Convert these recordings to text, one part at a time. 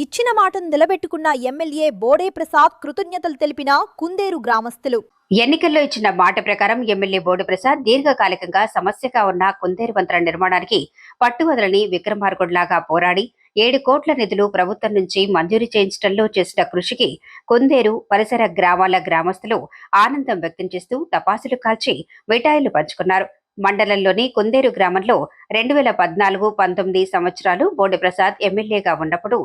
ఇచ్చిన మాటను నిలబెట్టుకున్న ఎమ్మెల్యే బోడే ప్రసాద్ కృతజ్ఞతలు తెలిపిన కుందేరు గ్రామస్తులు. ఎన్నికల్లో ఇచ్చిన మాట ప్రకారం ఎమ్మెల్యే బోడే ప్రసాద్ దీర్ఘకాలికంగా సమస్యగా ఉన్న కుందేరు వంతెన నిర్మాణానికి పట్టువదలని విక్రమార్కుడిలాగా పోరాడి 7 కోట్ల నిధులు ప్రభుత్వం నుంచి మంజూరు చేయించడంలో చేసిన కృషికి కుందేరు పరిసర గ్రామాల గ్రామస్తులు ఆనందం వ్యక్తం చేస్తూ టపాసులు కాల్చి మిఠాయిలు పంచుకున్నారు. మండలంలోని కుందేరు గ్రామంలో 2014-19 సంవత్సరాలు బోడే ప్రసాద్ ఎమ్మెల్యేగా ఉన్నప్పుడు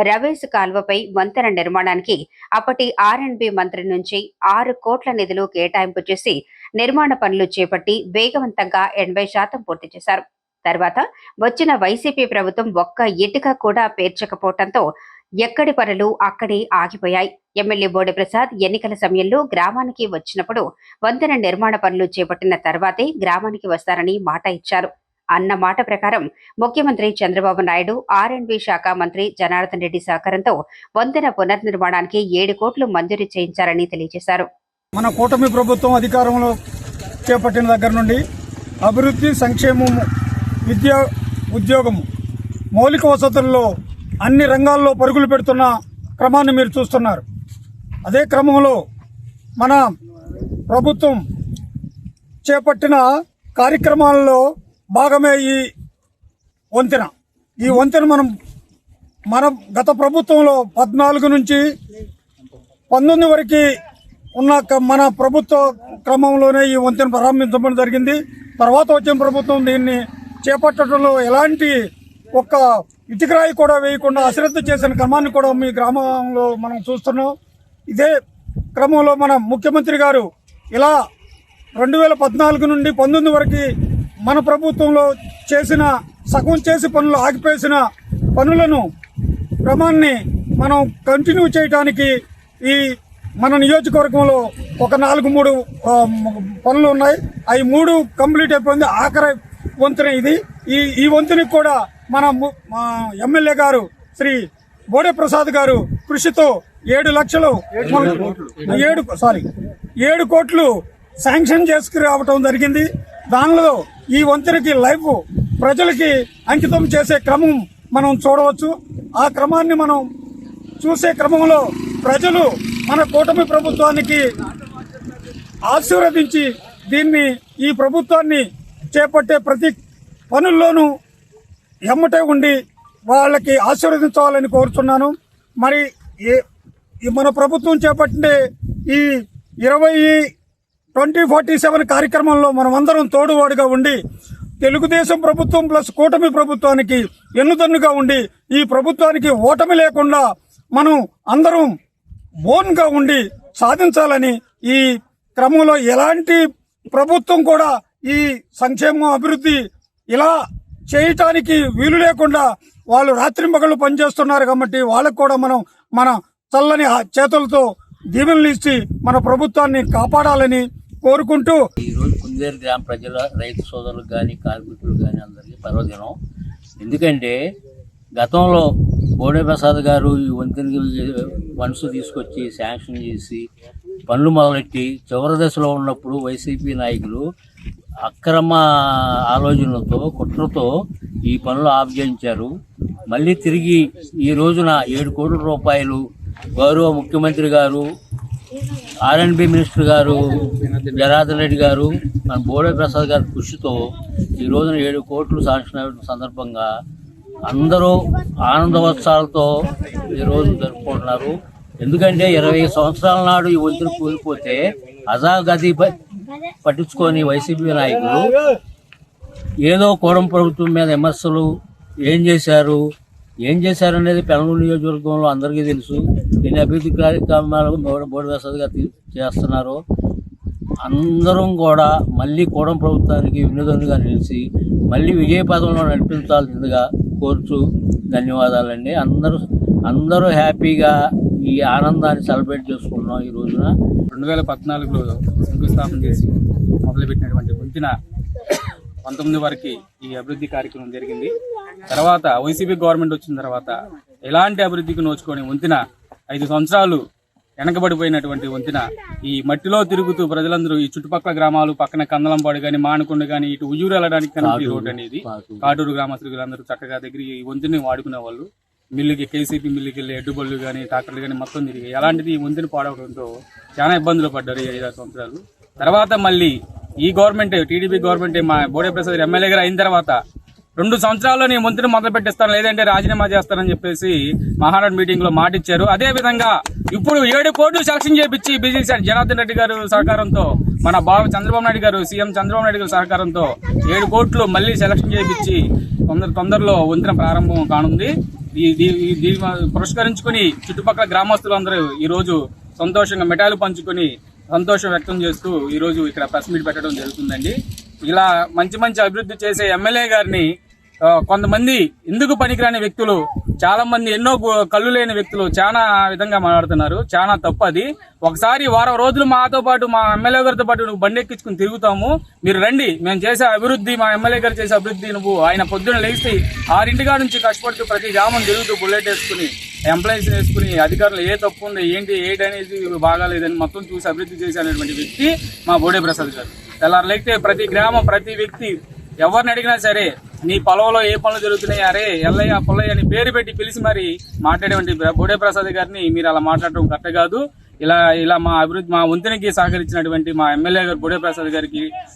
రవేసు కాల్వపై వంతెన నిర్మాణానికి అప్పటి R&B మంత్రి నుంచి 6 కోట్ల నిధులు కేటాయింపు చేసి నిర్మాణ పనులు చేపట్టి వేగవంతంగా 80% పూర్తి చేశారు. తర్వాత వచ్చిన వైసీపీ ప్రభుత్వం ఒక్క ఇటుక కూడా పేర్చకపోవడంతో ఎక్కడి పనులు అక్కడే ఆగిపోయాయి. ఎమ్మెల్యే బోడే ప్రసాద్ ఎన్నికల సమయంలో గ్రామానికి వచ్చినప్పుడు వంతెన నిర్మాణ పనులు చేపట్టిన తర్వాతే గ్రామానికి వస్తారని మాట ఇచ్చారు. అన్న మాట ప్రకారం ముఖ్యమంత్రి చంద్రబాబు నాయుడు, R&B శాఖ మంత్రి జనార్దన్ రెడ్డి సహకారంతో వంతెన పునర్నిర్మాణానికి 7 కోట్లు మంజూరు చేయించారని తెలియజేశారు. మన కూటమి ప్రభుత్వం అధికారంలో చేపట్టిన దగ్గర నుండి అభివృద్ధి, సంక్షేమము, విద్య, ఉద్యోగము, మౌలిక వసతుల్లో అన్ని రంగాల్లో పరుగులు పెడుతున్న క్రమాన్ని మీరు చూస్తున్నారు. అదే క్రమంలో మన ప్రభుత్వం చేపట్టిన కార్యక్రమాల్లో భాగమే ఈ వంతెన. ఈ వంతెన మన గత ప్రభుత్వంలో 14 నుంచి 19 వరకు ఉన్న మన ప్రభుత్వ క్రమంలోనే ఈ వంతెన ప్రారంభించడం జరిగింది. తర్వాత వచ్చిన ప్రభుత్వం దీన్ని చేపట్టడంలో ఎలాంటి ఒక్క ఇటుకరాయి కూడా వేయకుండా అశ్రద్ధ చేసిన క్రమాన్ని కూడా మీ గ్రామంలో మనం చూస్తున్నాం. ఇదే క్రమంలో మన ముఖ్యమంత్రి గారు ఇలా 2014 నుండి 19 వరకు మన ప్రభుత్వంలో చేసిన సగం చేసి పనులు ఆగిపోసిన పనులను క్రమాన్ని మనం కంటిన్యూ చేయడానికి ఈ మన నియోజకవర్గంలో ఒక 4-3 పనులు ఉన్నాయి. అవి 3 కంప్లీట్ అయిపోయింది. ఆఖరి వంతెన ఇది. ఈ వంతెనకి కూడా మన ఎమ్మెల్యే గారు శ్రీ బోడే ప్రసాద్ గారు కృషితో 7 కోట్లు శాంక్షన్ చేసుకురావటం జరిగింది. దానిలో ఈ వంతెనకి లైఫ్ ప్రజలకి అంకితం చేసే క్రమం మనం చూడవచ్చు. ఆ క్రమాన్ని మనం చూసే క్రమంలో ప్రజలు మన కూటమి ప్రభుత్వానికి ఆశీర్వదించి ఈ ప్రభుత్వాన్ని చేపట్టే ప్రతి పనుల్లోనూ ఎమ్మటే ఉండి వాళ్ళకి ఆశీర్వదించాలని కోరుతున్నాను. మరి మన ప్రభుత్వం చేపట్టే ఈ 20-2047 కార్యక్రమంలో మనం అందరం తోడువాడుగా ఉండి తెలుగుదేశం ప్రభుత్వం ప్లస్ కూటమి ప్రభుత్వానికి ఎన్నుదన్నుగా ఉండి ఈ ప్రభుత్వానికి ఓటమి లేకుండా మనం అందరం బోన్గా ఉండి సాధించాలని, ఈ క్రమంలో ఎలాంటి ప్రభుత్వం కూడా ఈ సంక్షేమం, అభివృద్ధి ఇలా చేయటానికి వీలు లేకుండా వాళ్ళు రాత్రింబగళ్ళు పనిచేస్తున్నారు. కాబట్టి వాళ్ళకు కూడా మనం మన చల్లని చేతులతో దీవెనలు ఇచ్చి మన ప్రభుత్వాన్ని కాపాడాలని కోరుకుంటూ ఈరోజు కుందేరు గ్రామ ప్రజల, రైతు సోదరులకు కానీ కార్మికులు కానీ అందరికీ పర్వదినం. ఎందుకంటే గతంలో బోడే ప్రసాద్ గారు ఈ వంతెనకి ఫండ్స్ తీసుకొచ్చి శాంక్షన్ చేసి పనులు మొదలెట్టి చివరి దశలో ఉన్నప్పుడు వైసీపీ నాయకులు అక్రమ ఆలోచనలతో, కుట్రతో ఈ పనులు ఆఫ్ చేయించారు. మళ్ళీ తిరిగి ఈ రోజున 7 కోట్ల రూపాయలు గౌరవ ముఖ్యమంత్రి గారు, R&B మినిస్టర్ గారు జనార్దన్ రెడ్డి గారు, మన బోడే ప్రసాద్ గారి కృషితో ఈ రోజున 7 కోట్లు శాంక్షన్ అయిన సందర్భంగా అందరూ ఆనందోత్సాహాలతో ఈరోజు జరుపుకుంటున్నారు. ఎందుకంటే 20 సంవత్సరాల నాడు ఈ వంతులు కూలిపోతే అజాగది పట్టించుకొని వైసీపీ నాయకులు ఏదో కూడం ప్రభుత్వం మీద విమర్శలు ఏం చేశారు అనేది పెనమలూరు నియోజకవర్గంలో అందరికీ తెలుసు. ఎన్ని అభివృద్ధి కార్యక్రమాలు బోడే ప్రసాద్ గారు చేస్తున్నారు. అందరం కూడా మళ్ళీ కూడం ప్రభుత్వానికి వినోదంగా నిలిచి మళ్ళీ విజయపథంలో నడిపించాల్సిందిగా కోరుచు ధన్యవాదాలండి. అందరూ హ్యాపీగా ఈ ఆనందాన్ని సెలబ్రేట్ చేసుకుంటున్నాం. ఈ రోజున 2014లో శంకుస్థాపన చేసి మొదలుపెట్టినటువంటి వంతెన 19 వరకు ఈ అభివృద్ధి కార్యక్రమం జరిగింది. తర్వాత వైసీపీ గవర్నమెంట్ వచ్చిన తర్వాత ఎలాంటి అభివృద్ధికి నోచుకొని వంతెన 5 సంవత్సరాలు వెనకబడిపోయినటువంటి వంతెన ఈ మట్టిలో తిరుగుతూ ప్రజలందరూ ఈ చుట్టుపక్కల గ్రామాలు పక్కన కందలంపాడు కానీ, మానకొండ కానీ, ఇటు ఉజూరు వెళ్ళడానికి రోడ్ అనేది కాటూరు గ్రామస్తులందరూ చక్కగా దగ్గర ఈ వంతెని వాడుకునే వాళ్ళు. మిల్లుకి కేసీపీ మిల్లుకి వెళ్ళి ఎడ్డుబళ్ళు కానీ ట్రాక్టర్లు కానీ మొత్తం తిరిగి అలాంటిది ఈ వంతెన పాడవడంతో చాలా ఇబ్బందులు పడ్డారు ఈ 5-6 సంవత్సరాలు. తర్వాత మళ్ళీ ఈ గవర్నమెంట్ టీడీపీ గవర్నమెంట్ మా బోడే ప్రసాద్ ఎమ్మెల్యే గారు అయిన తర్వాత 2 సంవత్సరాల్లో నేను వంతెన మొదలు పెట్టిస్తాను లేదంటే రాజీనామా చేస్తానని చెప్పేసి మహానాడు మీటింగ్ లో మాట ఇచ్చారు. అదే విధంగా ఇప్పుడు 7 కోట్లు సెలక్షన్ చేపించి బీజేపీ జనార్దన్ రెడ్డి గారు సహకారంతో మన చంద్రబాబు నాయుడు గారు సీఎం చంద్రబాబు నాయుడు గారు సహకారంతో 7 కోట్లు మళ్ళీ సెలక్షన్ చేపించి తొందరలో వంతెన ప్రారంభం కానుంది. దీన్ని పురస్కరించుకుని చుట్టుపక్కల గ్రామస్తులందరూ ఈ రోజు సంతోషంగా మిఠాయిలు పంచుకొని సంతోషం వ్యక్తం చేస్తూ ఈ రోజు ఇక్కడ ప్రెస్ మీట్ పెట్టడం జరుగుతుందండి. ఇలా మంచి అభివృద్ధి చేసే ఎమ్మెల్యే గారిని కొంతమంది ఎందుకు పనికిరాని వ్యక్తులు, చాలా మంది ఎన్నో కళ్ళు లేని వ్యక్తులు చాలా విధంగా మాట్లాడుతున్నారు. చాలా తప్పు అది. ఒకసారి వారం రోజులు మాతో పాటు మా ఎమ్మెల్యే గారితో పాటు నువ్వు బండి ఎక్కించుకుని తిరుగుతాము, మీరు రండి, మేము చేసే అభివృద్ధి మా ఎమ్మెల్యే గారు చేసే అభివృద్ధి నువ్వు ఆయన పొద్దున లేచి 6 నుంచి కష్టపడుతూ ప్రతి గ్రామం తిరుగుతూ బుల్లెట్ వేసుకుని ఎంప్లాయీస్ వేసుకుని అధికారులు ఏ తప్పు ఉంది ఏంటి అనేది బాగాలేదని మొత్తం చూసి అభివృద్ధి చేసే అనేటువంటి వ్యక్తి మా బోడే ప్రసాద్ గారు. తెల్లారులైతే ప్రతి గ్రామం ప్రతి వ్యక్తి ఎవరిని అడిగినా సరే నీ పొలంలో ఏ పనులు జరుగుతున్నాయి, అరే ఎల్లయ్య పొల్లయ్య అని పేరు పెట్టి పిలిచి మరి మాట్లాడేటువంటి బోడే ప్రసాద్ గారిని మీరు అలా మాట్లాడటం కరెక్ట్ కాదు. ఇలా మా అభివృద్ధి మా వంతెనకి సహకరించినటువంటి మా ఎమ్మెల్యే గారు బోడే ప్రసాద్ గారికి